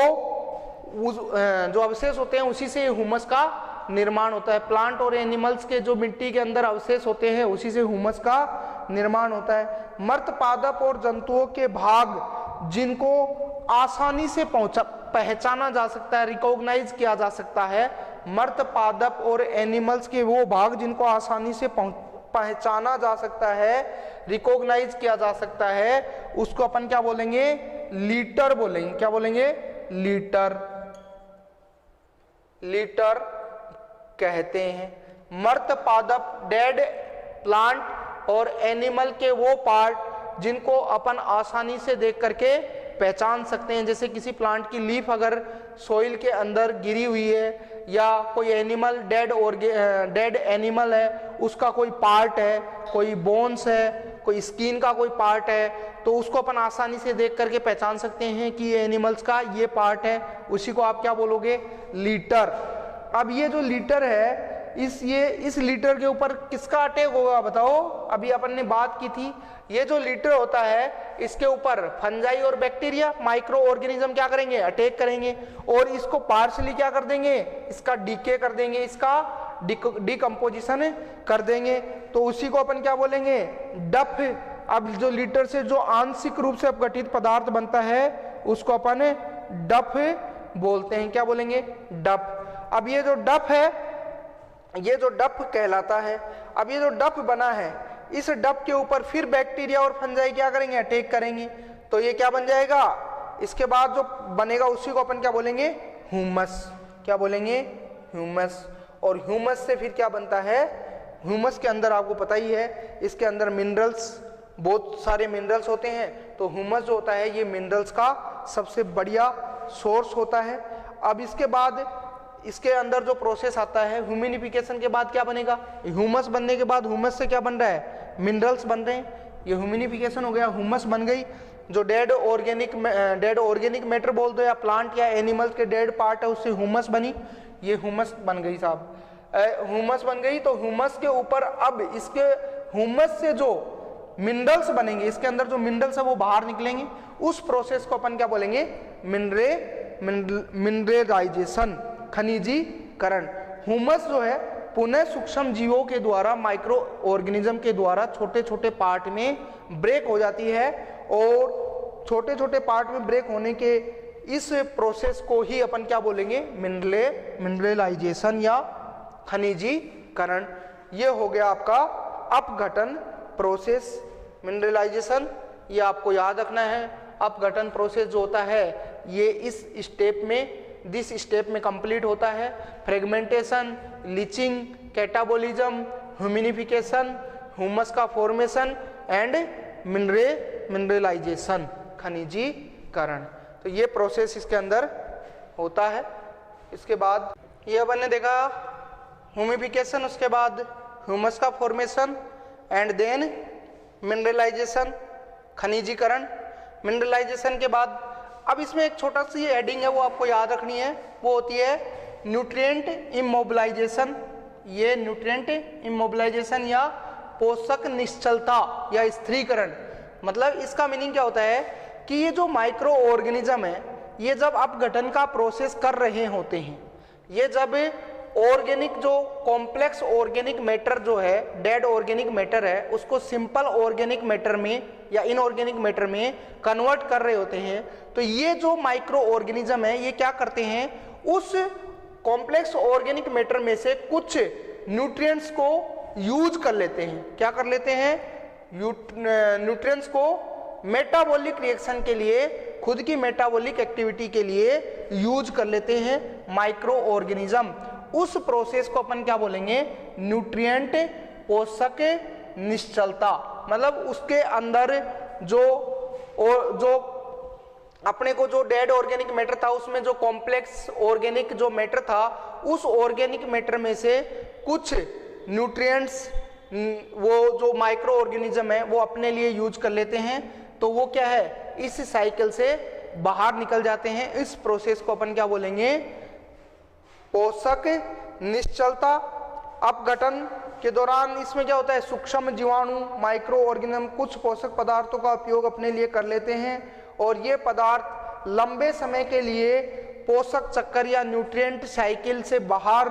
जो अवशेष होते हैं उसी से ह्यूमस का निर्माण होता है। प्लांट और एनिमल्स के जो मिट्टी के अंदर अवशेष होते हैं उसी से ह्यूमस का निर्माण होता है। मृत पादप और जंतुओं के भाग जिनको आसानी से पहचाना जा सकता है, रिकॉग्नाइज किया जा सकता है, मृत पादप और एनिमल्स के वो भाग जिनको आसानी से पहचाना जा सकता है, रिकॉग्नाइज किया जा सकता है, उसको अपन क्या बोलेंगे, लीटर बोलेंगे। क्या बोलेंगे, लीटर। लीटर कहते हैं। मृत पादप डेड प्लांट और एनिमल के वो पार्ट जिनको अपन आसानी से देख करके पहचान सकते हैं। जैसे किसी प्लांट की लीफ अगर सोइल के अंदर गिरी हुई है या कोई एनिमल डेड एनिमल है, उसका कोई पार्ट है, कोई बोन्स है, कोई स्किन का कोई पार्ट है, तो उसको अपन आसानी से देख करके पहचान सकते हैं कि ये एनिमल्स का ये पार्ट है, उसी को आप क्या बोलोगे, लीटर। अब ये जो लीटर है इस लीटर के ऊपर किसका अटैक होगा बताओ, अभी अपन ने बात की थी। ये जो लीटर होता है इसके ऊपर फंजाई और बैक्टीरिया माइक्रो ऑर्गेनिज्म क्या करेंगे, अटैक करेंगे और इसको पार्शली क्या कर देंगे, इसका डीके कर देंगे, इसका डिकम्पोजिशन कर देंगे। तो उसी को अपन क्या बोलेंगे, डफ। अब जो लीटर से जो आंशिक रूप से अपघटित पदार्थ बनता है उसको अपन डफ बोलते हैं। क्या बोलेंगे, डफ। अब ये जो डफ है, ये जो डफ कहलाता है। अब ये जो डफ बना है, इस डफ के ऊपर फिर बैक्टीरिया और फंजाई क्या करेंगे, अटैक करेंगे, तो ये क्या बन जाएगा, इसके बाद जो बनेगा उसी को अपन क्या बोलेंगे, ह्यूमस। क्या बोलेंगे, ह्यूमस। और ह्यूमस से फिर क्या बनता है, ह्यूमस के अंदर आपको पता ही है इसके अंदर मिनरल्स, बहुत सारे मिनरल्स होते हैं, तो ह्यूमस जो होता है ये मिनरल्स का सबसे बढ़िया सोर्स होता है। अब इसके बाद इसके अंदर जो प्रोसेस आता है, ह्यूमिनिफिकेशन के बाद क्या बनेगा, ह्यूमस बनने के बाद ह्यूमस से क्या बन रहा है, मिनरल्स बन रहे हैं। ये ह्यूमिनिफिकेशन हो गया, ह्यूमस बन गई। जो डेड ऑर्गेनिक मैटर बोल दो या प्लांट या एनिमल्स के डेड पार्ट है उससे ह्यूमस बनी, ये ह्यूमस बन गई साहब, ह्यूमस बन गई। तो ह्यूमस के ऊपर अब इसके ह्यूमस से जो मिनरल्स बनेंगे, इसके अंदर जो मिनरल्स है वो बाहर निकलेंगे, उस प्रोसेस को अपन क्या बोलेंगे, मिनरलाइजेशन, खनिजीकरण। ह्यूमस जो है पुनः सूक्ष्म जीवों के द्वारा, माइक्रो ऑर्गेनिज्म के द्वारा छोटे छोटे पार्ट में ब्रेक हो जाती है, और छोटे छोटे पार्ट में ब्रेक होने के इस प्रोसेस को ही अपन क्या बोलेंगे, मिनरलाइजेशन या खनिजीकरण। ये हो गया आपका अपघटन प्रोसेस। मिनरलाइजेशन ये आपको याद रखना है। अपघटन प्रोसेस जो होता है ये इस स्टेप में, दिस स्टेप में कंप्लीट होता है। फ्रेगमेंटेशन, लीचिंग, कैटाबोलिज्म, ह्यूमिनिफिकेशन, ह्यूमस का फॉर्मेशन एंड मिनरलाइजेशन, खनिजीकरण। तो ये प्रोसेस इसके अंदर होता है। इसके बाद ये अपन ने देखा ह्यूमिफिकेशन, उसके बाद ह्यूमस का फॉर्मेशन एंड देन मिनरलाइजेशन, खनिजीकरण। मिनरलाइजेशन के बाद अब इसमें एक छोटा सी हेडिंग है वो आपको याद रखनी है, वो होती है न्यूट्रिएंट इमोबिलाइजेशन। ये न्यूट्रिएंट इमोबिलाइजेशन या पोषक निश्चलता या स्थिरीकरण, मतलब इसका मीनिंग क्या होता है कि ये जो माइक्रो ऑर्गेनिज्म है ये जब अपघटन का प्रोसेस कर रहे होते हैं, ये जब ऑर्गेनिक जो कॉम्प्लेक्स ऑर्गेनिक मैटर जो है, डेड ऑर्गेनिक मैटर है, उसको सिंपल ऑर्गेनिक मैटर में या इनऑर्गेनिक मैटर में कन्वर्ट कर रहे होते हैं, तो ये जो माइक्रो ऑर्गेनिज्म है ये क्या करते हैं, उस कॉम्प्लेक्स ऑर्गेनिक मैटर में से कुछ न्यूट्रिएंट्स को यूज कर लेते हैं। क्या कर लेते हैं, न्यूट्रिएंट्स को मेटाबॉलिक रिएक्शन के लिए, खुद की मेटाबॉलिक एक्टिविटी के लिए यूज कर लेते हैं माइक्रो ऑर्गेनिज्म। उस प्रोसेस को अपन क्या बोलेंगे, न्यूट्रिएंट पोषक निश्चलता। मतलब उसके अंदर जो अपने को जो डेड ऑर्गेनिक मैटर था उसमें जो कॉम्प्लेक्स ऑर्गेनिक जो मैटर था, उस ऑर्गेनिक मैटर में से कुछ न्यूट्रिएंट्स वो जो माइक्रो ऑर्गेनिज्म है वो अपने लिए यूज कर लेते हैं, तो वो क्या है, इस साइकिल से बाहर निकल जाते हैं। इस प्रोसेस को अपन क्या बोलेंगे, पोषक निश्चलता। अपघटन के दौरान इसमें क्या होता है, सूक्ष्म जीवाणु, माइक्रो ऑर्गेनिज्म कुछ पोषक पदार्थों का उपयोग अपने लिए कर लेते हैं, और ये पदार्थ लंबे समय के लिए पोषक चक्कर या न्यूट्रिएंट साइकिल से बाहर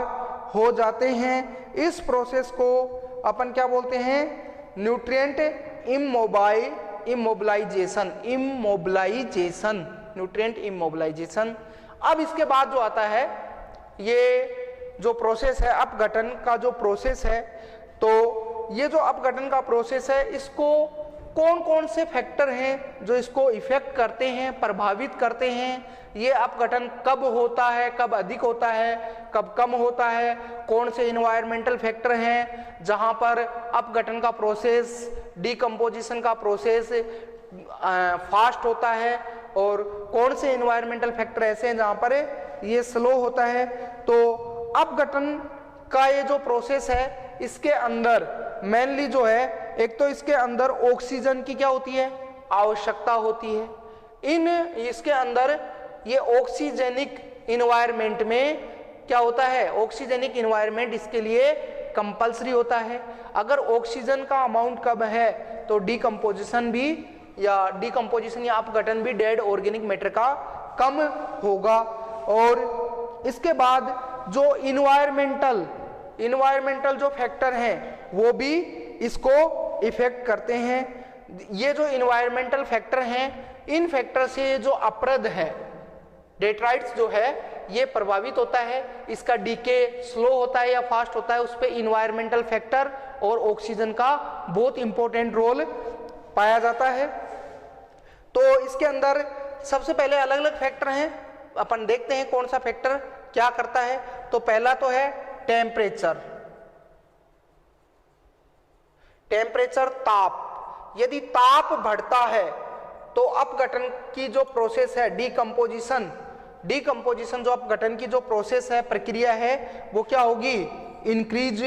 हो जाते हैं। इस प्रोसेस को अपन क्या बोलते हैं, न्यूट्रिएंट इमोबिलाइजेशन, न्यूट्रिएंट इमोबिलाइजेशन। अब इसके बाद जो आता है, ये जो प्रोसेस है अपघटन का जो प्रोसेस है, तो ये जो अपघटन का प्रोसेस है इसको कौन कौन से फैक्टर हैं जो इसको इफेक्ट करते हैं, प्रभावित करते हैं, ये अपघटन कब होता है, कब अधिक होता है, कब कम होता है, कौन से इन्वायरमेंटल फैक्टर हैं जहां पर अपघटन का प्रोसेस, डिकम्पोजिशन का प्रोसेस फास्ट होता है, और कौन से इन्वायरमेंटल फैक्टर ऐसे हैं जहां पर ये स्लो होता है। तो अपघटन का ये जो प्रोसेस है इसके अंदर मेनली जो है, एक तो इसके अंदर ऑक्सीजन की क्या होती है, आवश्यकता होती है। इसके अंदर ये ऑक्सीजेनिक इन्वायरमेंट में क्या होता है, ऑक्सीजेनिक इन्वायरमेंट इसके लिए कंपल्सरी होता है। अगर ऑक्सीजन का अमाउंट कम है तो डिकम्पोजिशन या अपघटन भी डेड ऑर्गेनिक मैटर का कम होगा। और इसके बाद जो इन्वायरमेंटल जो फैक्टर हैं वो भी इसको इफेक्ट करते हैं। ये जो इन्वायरमेंटल फैक्टर हैं, इन फैक्टर से जो अपरद है, डेट्राइट्स जो है ये प्रभावित होता है, इसका डीके स्लो होता है या फास्ट होता है, उस पर इन्वायरमेंटल फैक्टर और ऑक्सीजन का बहुत इंपॉर्टेंट रोल पाया जाता है। तो इसके अंदर सबसे पहले अलग अलग फैक्टर हैं, अपन देखते हैं कौन सा फैक्टर क्या करता है। तो पहला तो है टेम्परेचर, ताप। यदि ताप बढ़ता है तो अपघटन की जो प्रोसेस है डीकंपोजिशन, डीकंपोजिशन जो अपघटन की जो प्रोसेस है, प्रक्रिया है, वो क्या होगी, इंक्रीज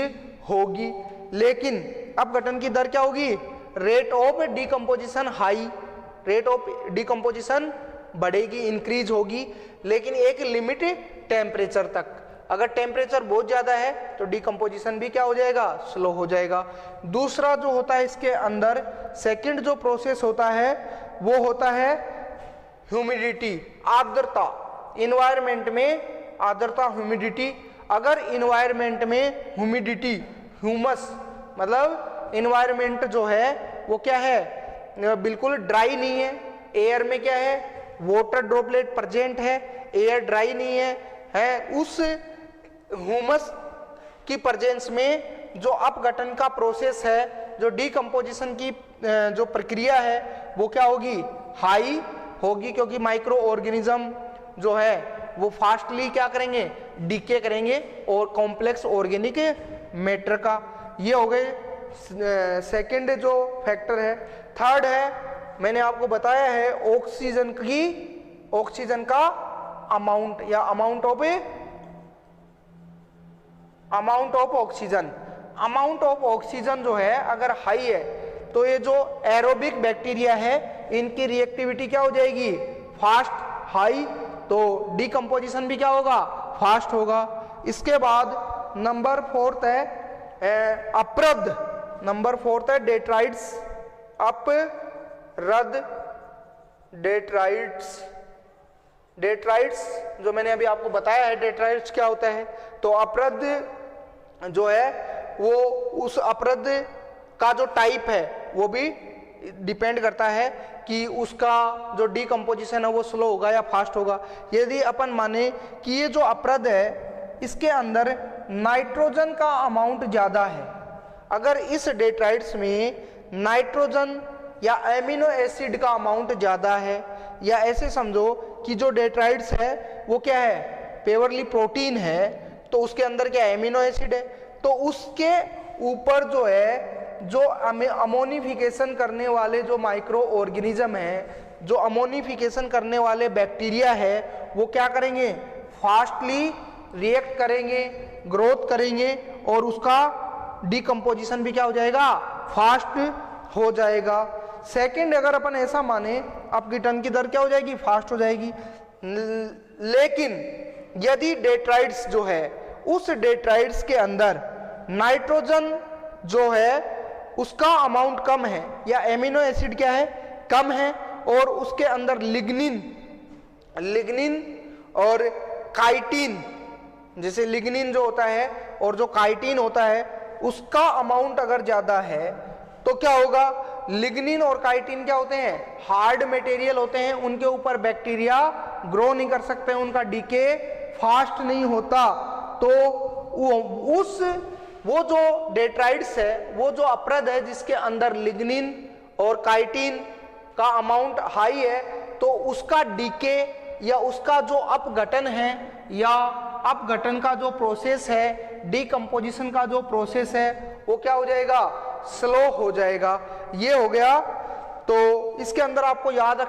होगी। लेकिन अपघटन की दर क्या होगी, rate of decomposition high, rate of decomposition बढ़ेगी, इंक्रीज होगी, लेकिन एक लिमिट टेम्परेचर तक। अगर टेम्परेचर बहुत ज्यादा है तो डीकंपोजिशन भी क्या हो जाएगा, स्लो हो जाएगा। दूसरा जो होता है इसके अंदर सेकंड जो प्रोसेस होता है वो होता है ह्यूमिडिटी, आर्द्रता। इन्वायरमेंट में आर्द्रता, ह्यूमिडिटी। अगर इन्वायरमेंट में ह्यूमिडिटी, ह्यूमस, मतलब इन्वायरमेंट जो है वो क्या है, बिल्कुल ड्राई नहीं है, एयर में क्या है, वाटर ड्रॉपलेट प्रेजेंट है, एयर ड्राई नहीं है, उस ह्यूमस की प्रेजेंस में जो अपघटन का प्रोसेस है, जो डीकंपोजिशन की जो प्रक्रिया है वो क्या होगी, हाई होगी, क्योंकि माइक्रो ऑर्गेनिज्म जो है वो फास्टली क्या करेंगे, डीके करेंगे और कॉम्प्लेक्स ऑर्गेनिक मैटर का। ये हो गए सेकंड जो फैक्टर है। थर्ड है, मैंने आपको बताया है ऑक्सीजन का अमाउंट या amount of oxygen. Amount of oxygen जो है अगर हाई है तो ये जो एरोबिक बैक्टीरिया है इनकी रिएक्टिविटी क्या हो जाएगी, फास्ट, हाई, तो डीकंपोजिशन भी क्या होगा, फास्ट होगा। इसके बाद नंबर फोर्थ है अपरद, नंबर फोर्थ है डेट्राइट्स, अपरद, डेट्राइट्स। डेट्राइट्स जो मैंने अभी आपको बताया है डेट्राइट्स क्या होता है, तो अपरद जो है वो उस अपरद का जो टाइप है वो भी डिपेंड करता है कि उसका जो डीकंपोजिशन है वो स्लो होगा या फास्ट होगा। यदि अपन माने कि ये जो अपरद है इसके अंदर नाइट्रोजन का अमाउंट ज़्यादा है, अगर इस डेट्राइट्स में नाइट्रोजन या एमिनो एसिड का अमाउंट ज़्यादा है, या ऐसे समझो कि जो डेट्राइट्स है वो क्या है, प्योरली प्रोटीन है, तो उसके अंदर क्या एमिनो एसिड है, तो उसके ऊपर जो है जो अमोनिफिकेशन करने वाले जो माइक्रो ऑर्गेनिज्म है, जो अमोनिफिकेशन करने वाले बैक्टीरिया है, वो क्या करेंगे, फास्टली रिएक्ट करेंगे, ग्रोथ करेंगे और उसका डीकंपोजिशन भी क्या हो जाएगा, फास्ट हो जाएगा। सेकंड अगर अपन ऐसा माने अपघटन की दर क्या हो जाएगी, फास्ट हो जाएगी। लेकिन यदि डेट्राइट्स जो है उस डेट्राइट्स के अंदर नाइट्रोजन जो है उसका अमाउंट कम है या एमिनो एसिड क्या है, कम है, और उसके अंदर लिग्निन और काइटिन, जैसे लिग्निन जो होता है और जो काइटिन होता है उसका अमाउंट अगर ज्यादा है तो क्या होगा, लिग्निन और काइटिन क्या होते हैं, हार्ड मटेरियल होते हैं, उनके ऊपर बैक्टीरिया ग्रो नहीं कर सकते, उनका डीके फास्ट नहीं होता। तो वो जो डेट्राइट्स है, वो जो अपरद है जिसके अंदर लिग्निन और काइटिन का अमाउंट हाई है, तो उसका डीके या उसका जो अपघटन है या अपघटन का जो प्रोसेस है, डीकंपोजिशन का जो प्रोसेस है, वो क्या हो जाएगा, स्लो हो जाएगा। ये हो गया। तो इसके अंदर आपको याद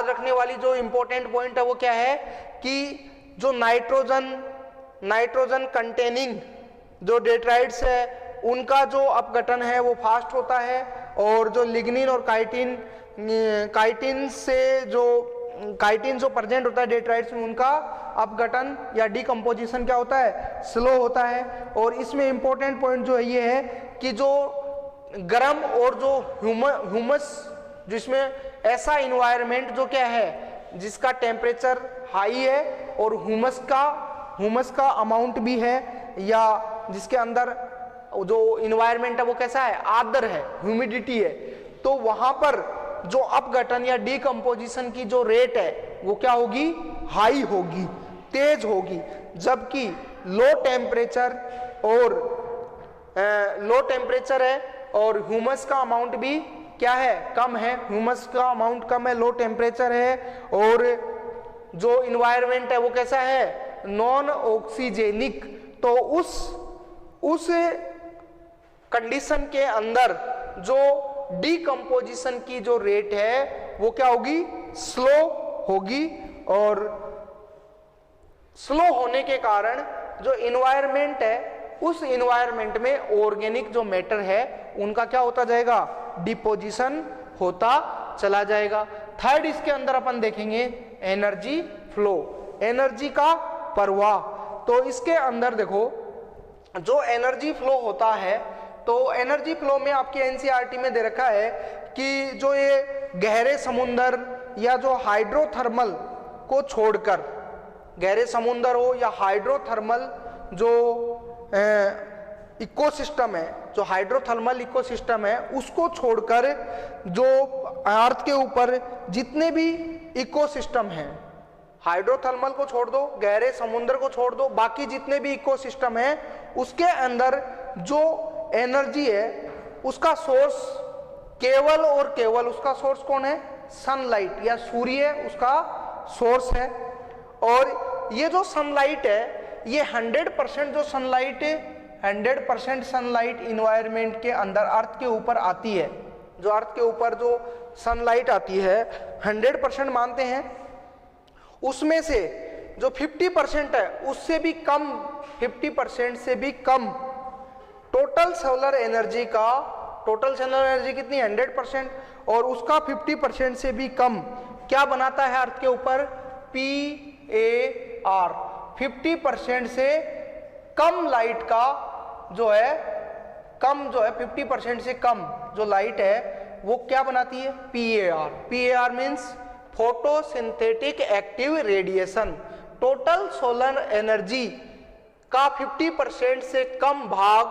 रखने वाली जो इंपॉर्टेंट पॉइंट है वो क्या है कि जो नाइट्रोजन कंटेनिंग जो डेट्राइट्स है उनका जो अपघटन है वो फास्ट होता है, और जो लिग्निन और काइटिन जो प्रेजेंट होता है डेट्राइट्स में, उनका अपघटन या डीकंपोजिशन क्या होता है, स्लो होता है। और इसमें इंपॉर्टेंट पॉइंट जो है ये है कि जो गर्म और जो ह्यूमस, जिसमें ऐसा इन्वायरमेंट जो क्या है जिसका टेम्परेचर हाई है और ह्यूमस का अमाउंट भी है, या जिसके अंदर जो इन्वायरमेंट है वो कैसा है, आर्द्र है, ह्यूमिडिटी है, तो वहां पर जो अपघटन या डीकंपोजिशन की जो रेट है वो क्या होगी, हाई होगी, तेज होगी। जबकि लो टेम्परेचर है और ह्यूमस का अमाउंट भी क्या है, कम है, ह्यूमस का अमाउंट कम है, लो टेम्परेचर है, और जो इन्वायरमेंट है वो कैसा है, नॉन ऑक्सीजेनिक। तो उस कंडीशन के अंदर जो डीकंपोजिशन की जो रेट है वो क्या होगी, स्लो होगी। और स्लो होने के कारण जो इन्वायरमेंट है उस इन्वायरमेंट में ऑर्गेनिक जो मैटर है उनका क्या होता जाएगा, डिपोजिशन होता चला जाएगा। थर्ड इसके अंदर अपन देखेंगे एनर्जी फ्लो, एनर्जी का प्रवाह। तो इसके अंदर देखो जो एनर्जी फ्लो होता है, तो एनर्जी फ्लो में आपके एनसीईआरटी में दे रखा है कि जो ये गहरे समुंदर या जो हाइड्रोथर्मल को छोड़कर, गहरे समुंदर हो या हाइड्रोथर्मल जो इकोसिस्टम है, जो हाइड्रोथर्मल इकोसिस्टम है उसको छोड़कर जो अर्थ के ऊपर जितने भी इकोसिस्टम हैं, हाइड्रोथर्मल को छोड़ दो, गहरे समुद्र को छोड़ दो, बाकी जितने भी इकोसिस्टम है उसके अंदर जो एनर्जी है उसका सोर्स केवल और केवल उसका सोर्स कौन है, सनलाइट या सूर्य उसका सोर्स है। और ये जो सनलाइट है ये 100% जो सनलाइट 100% सनलाइट इन्वायरमेंट के अंदर अर्थ के ऊपर आती है, जो अर्थ के ऊपर जो सनलाइट आती है 100% मानते हैं, उसमें से जो 50% है उससे भी कम, 50% से भी कम टोटल सोलर एनर्जी का, टोटल सोलर एनर्जी कितनी 100%, और उसका 50% से भी कम क्या बनाता है अर्थ के ऊपर, PAR, 50% से कम लाइट का जो है, कम जो है 50% से कम जो लाइट है वो क्या बनाती है, PAR। PAR means photosynthetic active radiation. Total solar energy का 50% से कम भाग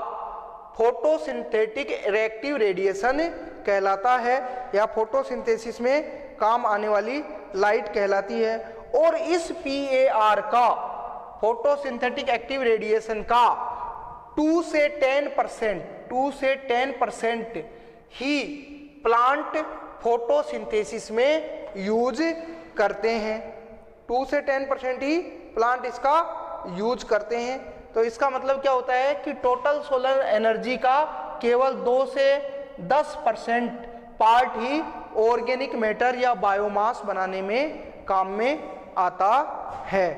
फोटोसिंथेटिक एक्टिव रेडिएशन कहलाता है, या फोटोसिंथेसिस में काम आने वाली लाइट कहलाती है। और इस PAR का, फोटोसिंथेटिक एक्टिव रेडिएशन का 2 से 10% ही प्लांट फोटोसिंथेसिस में यूज करते हैं। 2 से 10% ही प्लांट इसका यूज करते हैं। तो इसका मतलब क्या होता है कि टोटल सोलर एनर्जी का केवल 2 से 10% पार्ट ही ऑर्गेनिक मैटर या बायोमास बनाने में काम में आता है।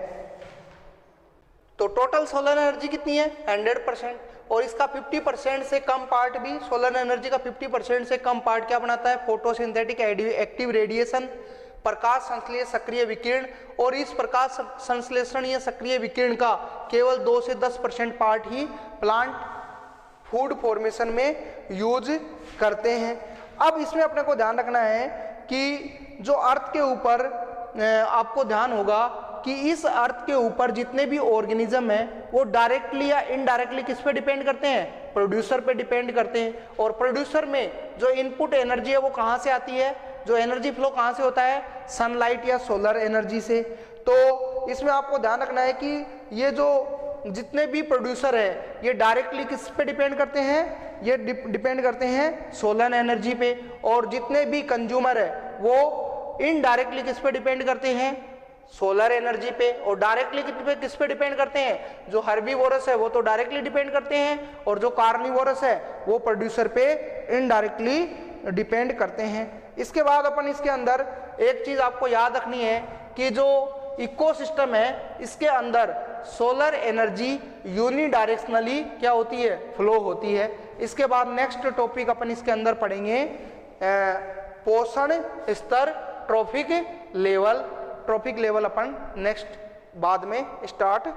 तो टोटल सोलर एनर्जी कितनी है 100%, और इसका 50% से कम पार्ट भी, सोलर एनर्जी का 50% से कम पार्ट क्या बनाता है, फोटोसिंथेटिक एक्टिव रेडिएशन, प्रकाश संश्लेषण सक्रिय विकिरण। और इस प्रकाश संश्लेषण या सक्रिय विकिरण का केवल 2 से 10% पार्ट ही प्लांट फूड फॉर्मेशन में यूज करते हैं। अब इसमें अपने को ध्यान रखना है कि जो अर्थ के ऊपर आपको ध्यान होगा कि इस अर्थ के ऊपर जितने भी ऑर्गेनिज्म हैं वो डायरेक्टली या इनडायरेक्टली किस पे डिपेंड करते हैं, प्रोड्यूसर पे डिपेंड करते हैं। और प्रोड्यूसर में जो इनपुट एनर्जी है वो कहाँ से आती है, जो एनर्जी फ्लो कहाँ से होता है, सनलाइट या सोलर एनर्जी से। तो इसमें आपको ध्यान रखना है कि ये जो जितने भी प्रोड्यूसर है ये डायरेक्टली किस पे डिपेंड करते हैं, ये डिपेंड करते हैं सोलर एनर्जी पे। और जितने भी कंज्यूमर है वो इनडायरेक्टली किस पे डिपेंड करते हैं, सोलर एनर्जी पे। और डायरेक्टली किस पे डिपेंड करते हैं, जो हर्बीवोरस है वो तो डायरेक्टली डिपेंड करते हैं, और जो कार्निवोरस है वो प्रोड्यूसर पे इनडायरेक्टली डिपेंड करते हैं। इसके बाद अपन इसके अंदर एक चीज आपको याद रखनी है कि जो इकोसिस्टम है इसके अंदर सोलर एनर्जी यूनिडायरेक्शनली क्या होती है, फ्लो होती है। इसके बाद नेक्स्ट टॉपिक अपन इसके अंदर पढ़ेंगे पोषण स्तर, ट्रॉफिक लेवल। ट्रॉफिक लेवल अपन नेक्स्ट बाद में स्टार्ट